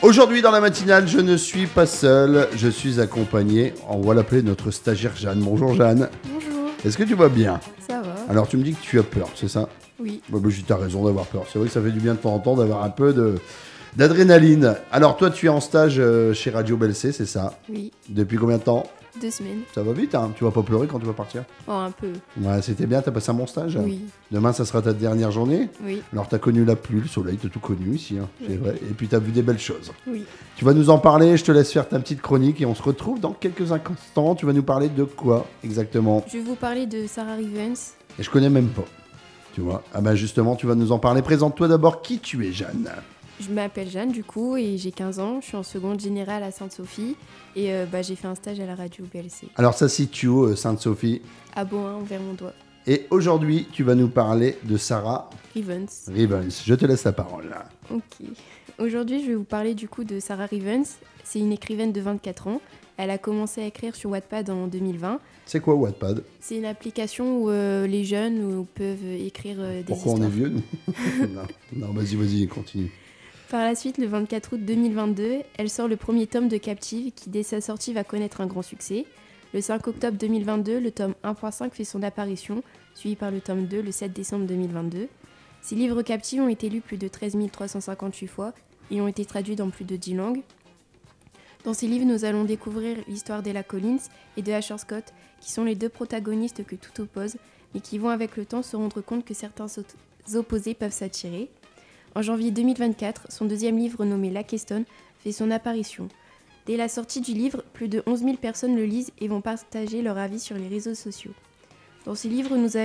Aujourd'hui dans la matinale, je ne suis pas seul, je suis accompagné, on va l'appeler notre stagiaire Jeanne. Bonjour Jeanne. Bonjour. Est-ce que tu vas bien? Ça va. Alors tu me dis que tu as peur, c'est ça? Oui. Bah, tu as raison d'avoir peur, c'est vrai que ça fait du bien de temps en temps d'avoir un peu d'adrénaline. Alors toi tu es en stage chez Radio Belcé, c'est ça? Oui. Depuis combien de temps? 2 semaines. Ça va vite, hein? Tu vas pas pleurer quand tu vas partir? Oh, un peu. Ouais, c'était bien, t'as passé un bon stage? Oui. Demain ça sera ta dernière journée? Oui. Alors t'as connu la pluie, le soleil, t'as tout connu ici, hein, c'est vrai. Et puis t'as vu des belles choses. Oui. Tu vas nous en parler, je te laisse faire ta petite chronique et on se retrouve dans quelques instants. Tu vas nous parler de quoi exactement? Je vais vous parler de Sarah Rivens. Et je connais même pas, tu vois. Ah bah justement, tu vas nous en parler. Présente-toi d'abord qui tu es, Jeanne. Je m'appelle Jeanne du coup et j'ai 15 ans. Je suis en seconde générale à Sainte-Sophie et j'ai fait un stage à la radio BLC. Alors ça se situe où, Sainte-Sophie? À Beauhain, vers mon doigt. Et aujourd'hui, tu vas nous parler de Sarah Rivens. Rivens. Je te laisse la parole. Ok. Aujourd'hui, je vais vous parler du coup de Sarah Rivens. C'est une écrivaine de 24 ans. Elle a commencé à écrire sur Wattpad en 2020. C'est quoi Wattpad? C'est une application où les jeunes peuvent écrire des Pourquoi histoires. on est vieux, nous? Non, vas-y, continue. Par la suite, le 24 août 2022, elle sort le premier tome de Captive qui, dès sa sortie, va connaître un grand succès. Le 5 octobre 2022, le tome 1.5 fait son apparition, suivi par le tome 2 le 7 décembre 2022. Ces livres Captive ont été lus plus de 13 358 fois et ont été traduits dans plus de 10 langues. Dans ces livres, nous allons découvrir l'histoire d'Ella Collins et de Asher Scott, qui sont les deux protagonistes que tout oppose, mais qui vont avec le temps se rendre compte que certains opposés peuvent s'attirer. En janvier 2024, son deuxième livre nommé La Keston fait son apparition. Dès la sortie du livre, plus de 11 000 personnes le lisent et vont partager leur avis sur les réseaux sociaux. Dans ce livre, nous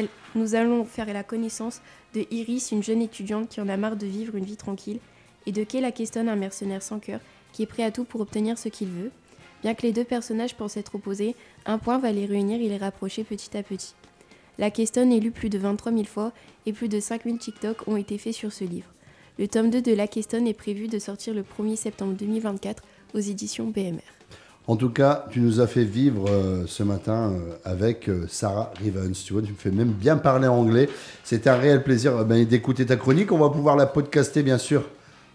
allons faire la connaissance de Iris, une jeune étudiante qui en a marre de vivre une vie tranquille, et de Kay La Keston, un mercenaire sans cœur qui est prêt à tout pour obtenir ce qu'il veut. Bien que les deux personnages pensent être opposés, un point va les réunir et les rapprocher petit à petit. La Keston est lue plus de 23 000 fois et plus de 5 000 TikTok ont été faits sur ce livre. Le tome 2 de La Keston est prévu de sortir le 1er septembre 2024 aux éditions BMR. En tout cas, tu nous as fait vivre ce matin avec Sarah Rivens. Tu vois, tu me fais même bien parler anglais. C'était un réel plaisir d'écouter ta chronique. On va pouvoir la podcaster, bien sûr,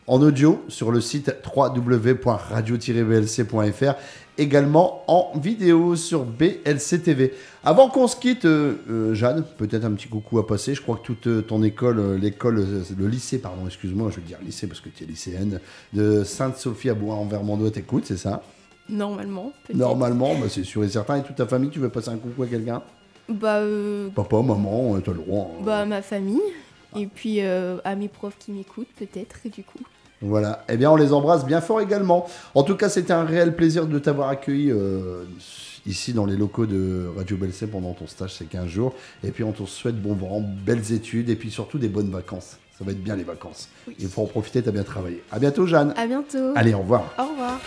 en audio sur le site www.radio-blc.fr, également en vidéo sur BLC TV. Avant qu'on se quitte, Jeanne, peut-être un petit coucou à passer. Je crois que toute ton école, le lycée, pardon, excuse-moi, je veux dire lycée parce que tu es lycéenne, de Sainte-Sophie à Beauhain-en-Vermandois t'écoute, c'est ça? Normalement, peut-être. Normalement, c'est sûr et certain. Et toute ta famille, tu veux passer un coucou à quelqu'un? Papa, maman, t'as le droit. Ma famille. Et puis à mes profs qui m'écoutent, peut-être, du coup. Voilà, eh bien on les embrasse bien fort également. En tout cas, c'était un réel plaisir de t'avoir accueilli ici dans les locaux de Radio Belcé pendant ton stage, ces 15 jours. Et puis on te souhaite bon vent, belles études et puis surtout des bonnes vacances. Ça va être bien les vacances. Oui. Il faut en profiter, t'as bien travaillé. À bientôt Jeanne. À bientôt. Allez, au revoir. Au revoir.